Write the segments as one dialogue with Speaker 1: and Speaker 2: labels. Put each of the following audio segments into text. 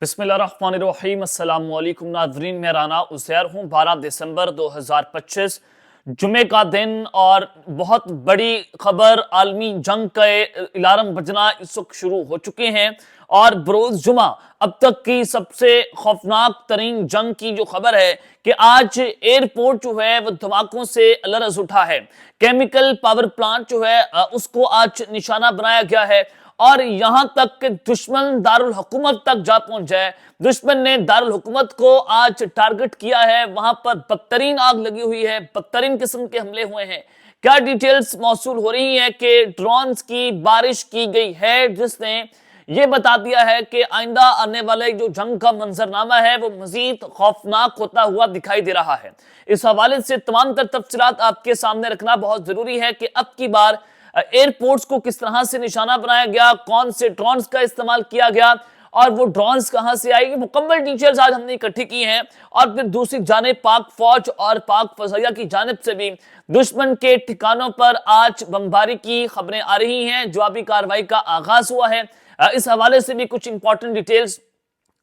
Speaker 1: बिस्मिल्लाहिर्रहमानिर्रहीम। अस्सलाम वालेकुम नाज़रीन, मैं राना उज़ैर हूँ। 12 दिसंबर 2025 जुमे का दिन और बहुत बड़ी खबर, आलमी जंग के अलार्म बजना इस वक्त शुरू हो चुके हैं और बरोज़ जुमा अब तक की सबसे खौफनाक तरीन जंग की जो खबर है कि आज एयरपोर्ट जो है वो धमाकों से लरज़ उठा है। केमिकल पावर प्लांट जो है उसको आज निशाना बनाया गया है और यहां तक कि दुश्मन दारुल हुकूमत तक जा पहुंच जाए। दुश्मन ने दारुल हुकूमत को आज टारगेट किया है, वहां पर बदतरीन आग लगी हुई है, बदतरीन किस्म के हमले हुए हैं। क्या डिटेल्स मौसूल हो रही है कि ड्रोन्स की बारिश की गई है, जिसने ये बता दिया है कि आइंदा आने वाले जो जंग का मंजरनामा है वो मजीद खौफनाक होता हुआ दिखाई दे रहा है। इस हवाले से तमाम तर तफसीलात आपके सामने रखना बहुत जरूरी है कि अब की बार एयरपोर्ट्स को किस तरह से निशाना बनाया गया, कौन से ड्रोन्स का इस्तेमाल किया गया और वो ड्रोन्स कहां से आएगी, मुकम्मल डिटेल्स आज हमने इकट्ठी की हैं। और फिर दूसरी जानिब पाक फौज और पाक फज़ाइया की जानिब से भी दुश्मन के ठिकानों पर आज बमबारी की खबरें आ रही हैं। जवाबी कार्रवाई का आगाज हुआ है। इस हवाले से भी कुछ इंपॉर्टेंट डिटेल्स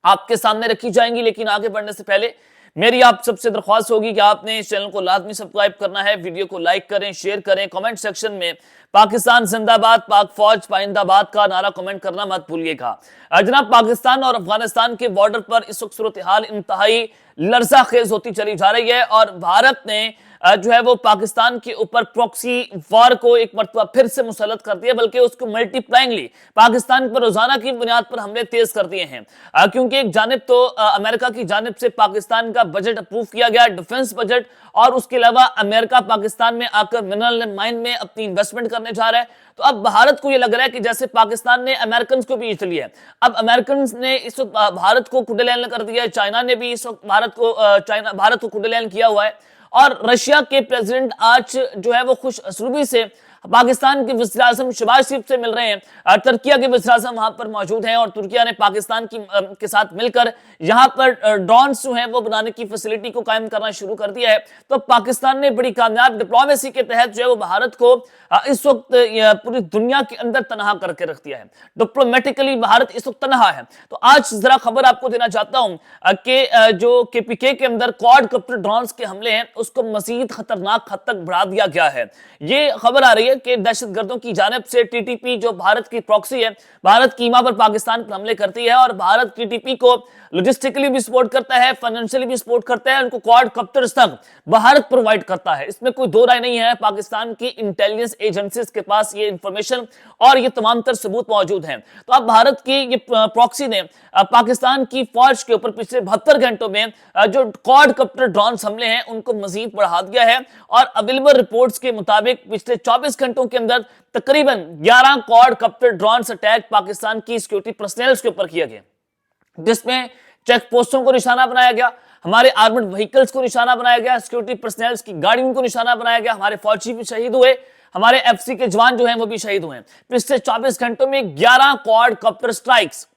Speaker 1: आपके सामने रखी जाएंगी, लेकिन आगे बढ़ने से पहले मेरी आप सबसे दरख्वास्त होगी कि आपने इस चैनल को लाजमी सब्सक्राइब करना है, वीडियो को लाइक करें, शेयर करें, कमेंट सेक्शन में पाकिस्तान जिंदाबाद, पाक फौज पाइंदाबाद का नारा कमेंट करना मत भूलिएगा। जनाब, पाकिस्तान और अफगानिस्तान के बॉर्डर पर इस वक्त सूरत हाल इंतहाई लर्जा खेज होती चली जा रही है और भारत ने जो है वो पाकिस्तान के ऊपर प्रॉक्सी वॉर को एक मरतबा फिर से मुसल्लत कर दिया, बल्कि उसको मल्टीप्लाइंगली पाकिस्तान पर रोजाना की बुनियाद पर हमले तेज कर दिए हैं। क्योंकि एक जानिब तो अमेरिका की जानिब से पाकिस्तान का बजट अप्रूव किया गया, डिफेंस बजट, और उसके अलावा अमेरिका पाकिस्तान में आकर मिनरल माइन में अपनी इन्वेस्टमेंट करने जा रहा है। तो अब भारत को यह लग रहा है कि जैसे पाकिस्तान ने अमेरिकन को भी इटली है, अब अमेरिकन ने इस वक्त भारत को कुडेलैन कर दिया है, चाइना ने भी इस वक्त भारत को कुडेलैन किया हुआ है। और रशिया के प्रेसिडेंट आज जो है वो खुश असलूबी से पाकिस्तान के वज़ीर आज़म शहबाज शरीफ से मिल रहे हैं। तुर्किया के वज़ीर आज़म वहां पर मौजूद हैं और तुर्किया ने पाकिस्तान के साथ मिलकर यहां पर ड्रोन्स जो हैं वो बनाने की फैसिलिटी को कायम करना शुरू कर दिया है। तो पाकिस्तान ने बड़ी कामयाब डिप्लोमेसी के तहत जो है वो भारत को इस वक्त पूरी दुनिया के अंदर तनहा करके रख दिया है। डिप्लोमेटिकली भारत इस वक्त तनहा है। तो आज जरा खबर आपको देना चाहता हूं कि जो केपीके के अंदर क्वाड कॉप्टर ड्रोन्स के हमले हैं उसको मजीद खतरनाक हद तक बढ़ा दिया गया है। ये खबर आ रही है कि दहशतगर्दों की जानिब से टीटीपी, जो भारत की प्रॉक्सी है, भारत कीमा पर पाकिस्तान पर हमले करती है और भारत टीटीपी को लॉजिस्टिकली भी सपोर्ट करता है, फाइनेंशियली भी सपोर्ट करता है, उनको क्वाड कॉप्टर्स तक भारत प्रोवाइड करता है। इसमें कोई दो राय नहीं है। पाकिस्तान की इंटेलिजेंस एजेंसीज के पास ये इंफॉर्मेशन और ये तमाम तर सबूत मौजूद हैं। तो अब भारत की ये प्रॉक्सी ने पाकिस्तान की फौज के ऊपर पिछले 72 घंटों में जो क्वाड कॉप्टर ड्रोन हमले हैं उनको मजीद बढ़ा दिया है और अवेलेबल रिपोर्ट्स के मुताबिक पिछले 24 घंटों के अंदर तकरीबन 11 quad copter drone attack Pakistan की सिक्योरिटी पर्सनल के ऊपर किया गया, जिसमें चेक पोस्टों को निशाना बनाया गया, हमारे आर्मड व्हीकल्स को निशाना बनाया गया, सिक्योरिटी पर्सनल की गाड़ियों को निशाना बनाया गया, हमारे फौजी भी शहीद हुए, हमारे एफसी के जवान जो हैं वो भी शहीद हुए। पिछले 24 घंटों में 11 क्वाड कॉप्टर स्ट्राइक्स।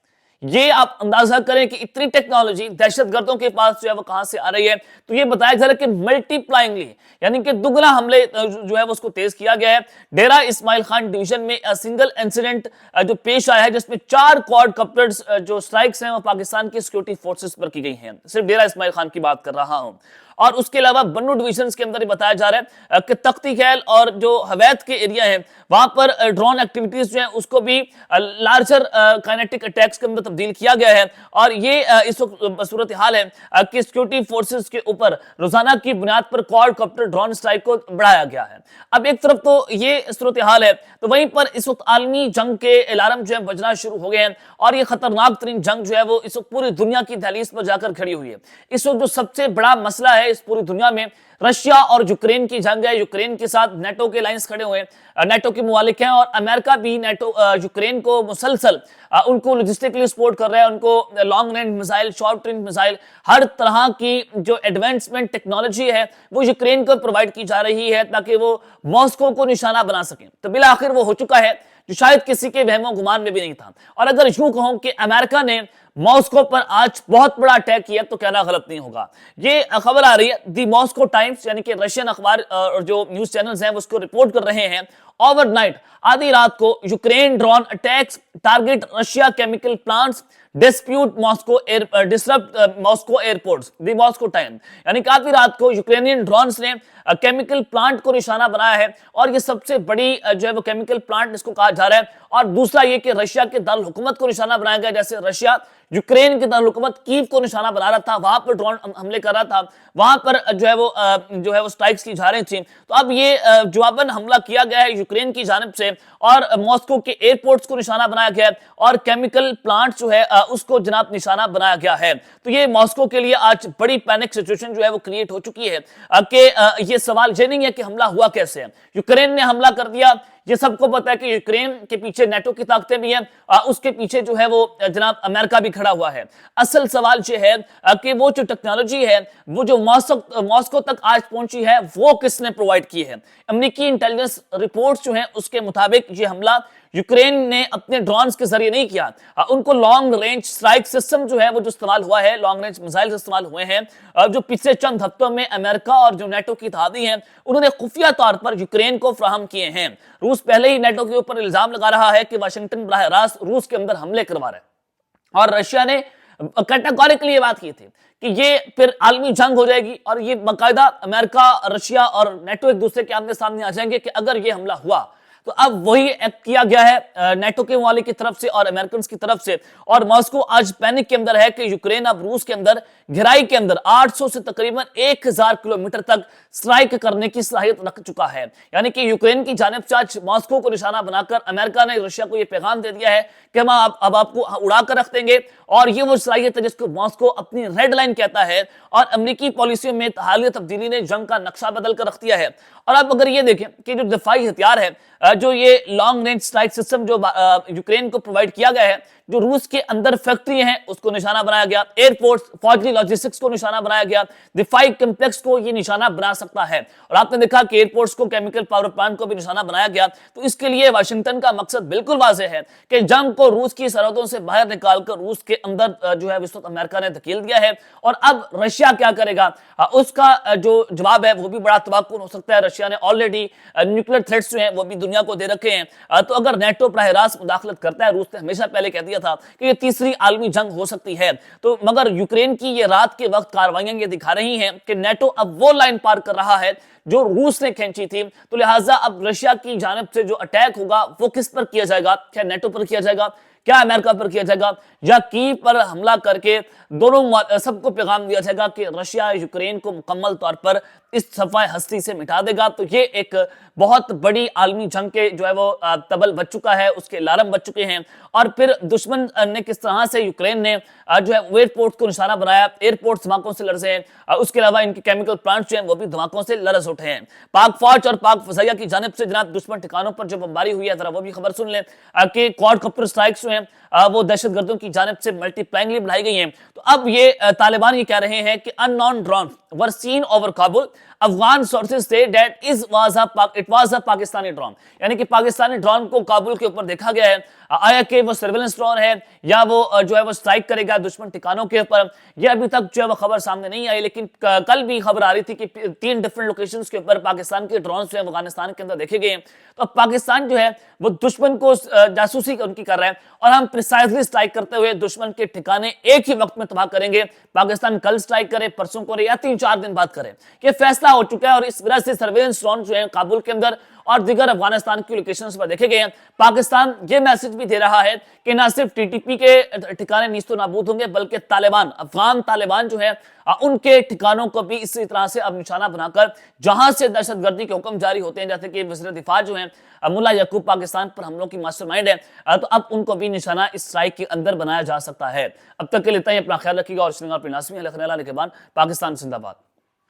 Speaker 1: ये आप अंदाजा करें कि इतनी टेक्नोलॉजी दहशतगर्दों के पास जो है वो कहां से आ रही है। तो ये बताया जा रहा है कि मल्टीप्लाइंगली, यानी कि दुगना हमले जो है वो उसको तेज किया गया है। डेरा इस्माइल खान डिवीजन में सिंगल इंसिडेंट जो पेश आया है, जिसमें 4 क्वाड कॉप्टर्स जो स्ट्राइक्स हैं वो पाकिस्तान की सिक्योरिटी फोर्सेस पर की गई हैं। सिर्फ डेरा इस्माइल खान की बात कर रहा हूं। और उसके अलावा बन्नू डिवीजन के अंदर बताया जा रहा है कि तख्ती खैल और जो हवैत के एरिया है वहां पर ड्रोन एक्टिविटीज जो है उसको भी लार्जर काइनेटिक अटैक्स के अंदर तब्दील किया गया है। और ये इस वक्त सूरत हाल है कि सिक्योरिटी फोर्सेस के ऊपर रोजाना की बुनियाद पर क्वाड कॉप्टर ड्रोन स्ट्राइक को बढ़ाया गया है। अब एक तरफ तो ये सूरत हाल है, तो वहीं पर इस वक्त आलमी जंग के अलार्म जो है बजना शुरू हो गए हैं और ये खतरनाक तरीन जंग जो है वो इस वक्त पूरी दुनिया की दहलीज पर जाकर खड़ी हुई है। इस वक्त जो सबसे बड़ा मसला है इस पूरी दुनिया में रशिया और यूक्रेन की जंग है। यूक्रेन के साथ नेटो के लाइंस खड़े हुए हैं, नेटो के मुवालिक हैं और अमेरिका भी नेटो यूक्रेन को मुसलसल उनको लॉजिस्टिकली सपोर्ट कर रहा है, उनको long range missile, short range missile, हर तरह की जो एडवांसमेंट टेक्नोलॉजी है वो यूक्रेन को प्रोवाइड की जा रही है ताकि वो मॉस्को को निशाना बना सकें। तो बिला आखिर वो हो चुका है जो शायद किसी के वहमो गुमान में भी नहीं था। और अगर यूं कहूं कि अमेरिका ने मॉस्को पर आज बहुत बड़ा अटैक किया तो कहना गलत नहीं होगा। ये खबर आ रही है दी मॉस्को टाइम्स, यानी कि रशियन अखबार और जो न्यूज चैनल्स हैं वो उसको रिपोर्ट कर रहे हैं ओवरनाइट आधी रात को Ukraine drone attacks target Russia chemical plants dispute Moscow disrupt Moscow airports the Moscow time. यानी कि आधी रात को यूक्रेनियन ड्रोन्स ने केमिकल प्लांट को निशाना बनाया है और ये सबसे बड़ी जो है वो केमिकल प्लांट इसको कहा जा रहा है। और दूसरा ये कि रशिया के दारुल हुकूमत को निशाना बनाया गया, जैसे रशिया यूक्रेन के दारुल हुकूमत कीव को निशाना बना रहा था, वहां पर ड्रोन हमले कर रहा था, वहां पर जो है वो स्ट्राइक्स की जा रही थी। तो अब ये जवाबन हमला किया गया है यूक्रेन की जानिब से और मॉस्को के एयरपोर्ट्स को निशाना बनाया गया है और केमिकल प्लांट जो है उसको जनाब निशाना बनाया गया है। तो ये मॉस्को के लिए आज बड़ी पैनिक सिचुएशन जो है वो क्रिएट हो चुकी है कि ये सवाल ये नहीं है कि हमला हुआ कैसे है, यूक्रेन ने हमला कर दिया। ये सबको पता है कि यूक्रेन के पीछे नेटो की ताकतें भी हैं, उसके पीछे जो है वो जनाब अमेरिका भी खड़ा हुआ है। असल सवाल ये है कि वो जो टेक्नोलॉजी है वो जो मॉस्को तक आज पहुंची है वो किसने प्रोवाइड की है। अमेरिकी इंटेलिजेंस रिपोर्ट्स जो हैं उसके मुताबिक ये हमला यूक्रेन ने अपने ड्रोन्स के जरिए नहीं किया, उनको लॉन्ग रेंज स्ट्राइक सिस्टम जो है वो जो इस्तेमाल हुआ है, लॉन्ग रेंज मिसाइल इस्तेमाल हुए हैं जो पिछले चंद हफ्तों में अमेरिका और जो नेटो की इत्तेहादी हैं उन्होंने खुफिया तौर पर यूक्रेन को फराहम किए हैं। रूस पहले ही नेटो के ऊपर इल्जाम लगा रहा है कि वाशिंगटन बराह रास्त रूस के अंदर हमले करवा रहा है और रशिया ने कैटेगोरिकली ये बात की थी कि ये फिर आलमी जंग हो जाएगी और ये बाकायदा अमेरिका, रशिया और नेटो एक दूसरे के आमने सामने आ जाएंगे कि अगर ये हमला हुआ तो अब वही एक्ट किया गया है नेटो के वाले की तरफ से और अमेरिकन की तरफ से। और मॉस्को आज पैनिक के अंदर है कि यूक्रेन अब रूस के अंदर गहराई के अंदर 800 से तकरीबन 1000 किलोमीटर तक स्ट्राइक करने की सलाहियत रख चुका है। यानी कि यूक्रेन की जानिब से आज मॉस्को को निशाना बनाकर अमेरिका ने रशिया को यह पैगाम दे दिया है कि हम अब आपको उड़ा कर रख देंगे। और ये वो सलाहियत है जिसको मॉस्को अपनी रेड लाइन कहता है और अमेरिकी पॉलिसियों में हालिया तब्दीली ने जंग का नक्शा बदल कर रख दिया है। और अब अगर ये देखें कि जो दिफाई हथियार है जो ये लॉन्ग रेंज स्ट्राइक सिस्टम जो यूक्रेन को प्रोवाइड किया गया है, जो रूस के अंदर फैक्ट्री हैं उसको निशाना बनाया गया, एयरपोर्ट्स, फौजी लॉजिस्टिक्स को निशाना बनाया गया, दिफाई कम्प्लेक्स को ये निशाना बना सकता है। और आपने देखा कि एयरपोर्ट्स को, केमिकल पावर प्लांट को भी निशाना बनाया गया। तो इसके लिए वाशिंगटन का मकसद बिल्कुल वाज़ेह है कि जंग को रूस की सरहदों से बाहर निकालकर रूस के अंदर जो है इस वक्त अमेरिका ने धकेल दिया है। और अब रशिया क्या करेगा उसका जो जवाब है वो भी बड़ा तबाकुन हो सकता है। रशिया ने ऑलरेडी न्यूक्लियर थ्रेट्स जो हैं वो भी दुनिया को दे रखे हैं। तो अगर नेटो बराह रास्त मुदाखलत करता है, रूस ने हमेशा पहले कह दिया था कि ये तीसरी आलमी जंग हो सकती है, तो मगर यूक्रेन की ये रात के वक्त कार्रवाइयां ये दिखा रही हैं कि नेटो अब वो लाइन पार कर रहा है जो रूस ने खींची थी। तो लिहाजा अब रशिया की जानिब से जो अटैक होगा वो किस पर किया जाएगा? क्या नेटो पर किया जाएगा, क्या अमेरिका पर किया जाएगा, या कीव पर हमला करके दोनों सबको पैगाम दिया जाएगा कि रशिया यूक्रेन को मुकम्मल तौर पर इस सफाए हस्ती से मिटा देगा। तो ये एक बहुत बड़ी आलमी जंग के जो है वो तबल बच चुका है, उसके अलार्म बच चुके हैं। और फिर दुश्मन ने किस तरह से यूक्रेन ने जो है एयरपोर्ट को निशाना बनाया, एयरपोर्ट धमाकों से लरसे हैं, उसके अलावा इनके केमिकल प्लांट्स जो हैं वो भी धमाकों से लरस उठे हैं। पाक फौज और पाक फजाइया की जानिब से जनाब दुश्मन ठिकानों पर जो बमबारी हुई है, जरा वो भी खबर सुन लें कि क्वाडकॉप्टर स्ट्राइक्स जो हैं वो दहशतगर्दों की जानिब से मल्टीप्लाइंगली बढ़ाई गई हैं। तो अब ये तालिबान ये कह रहे हैं कि unknown drone were seen over Kabul. Afghan sources say that it was a Pakistani drone, यानी कि पाकिस्तानी ड्रोन को काबुल के ऊपर देखा गया है। आया कि वो सर्वेलेंस ड्रोन है या वो जो है वो स्ट्राइक करेगा दुश्मन ठिकानों के ऊपर, यह अभी तक जो है वो खबर सामने नहीं आई। लेकिन कल भी खबर आ रही थी कि 3 डिफरेंट लोकेशंस के ऊपर पाकिस्तान के ड्रोन जो है अफगानिस्तान के अंदर देखे गए हैं। तो पाकिस्तान जो है वो दुश्मन को जासूसी उनकी कर रहा है और हम प्रिसाइजली स्ट्राइक करते हुए दुश्मन के ठिकाने एक ही वक्त में तबाह करेंगे। पाकिस्तान कल स्ट्राइक करे, परसों करे या 3-4 दिन बाद करे, ये फैसला हो चुका है। और इस वजह से सर्वेलेंस ड्रोन जो है काबुल के अंदर और दीगर अफगानिस्तान की लोकेशंस पर देखे गए हैं। पाकिस्तान ये मैसेज भी दे रहा है कि ना सिर्फ टीटीपी के ठिकाने नीस्तो नाबूद होंगे, बल्कि तालिबान, अफगान तालिबान जो है उनके ठिकानों को भी इसी तरह से अब निशाना बनाकर जहां से दहशतगर्दी के हुक्म जारी होते हैं, जैसे कि वज़ीर दिफा जो है मुल्ला याकूब पाकिस्तान पर हमलों की मास्टरमाइंड है, तो अब उनको भी निशाना इस स्ट्राइक के अंदर बनाया जा सकता है। अब तक के लिए इतना ही, अपना ख्याल रखिएगा और अपनी नाज़मीन के बाद पाकिस्तान जिंदाबाद।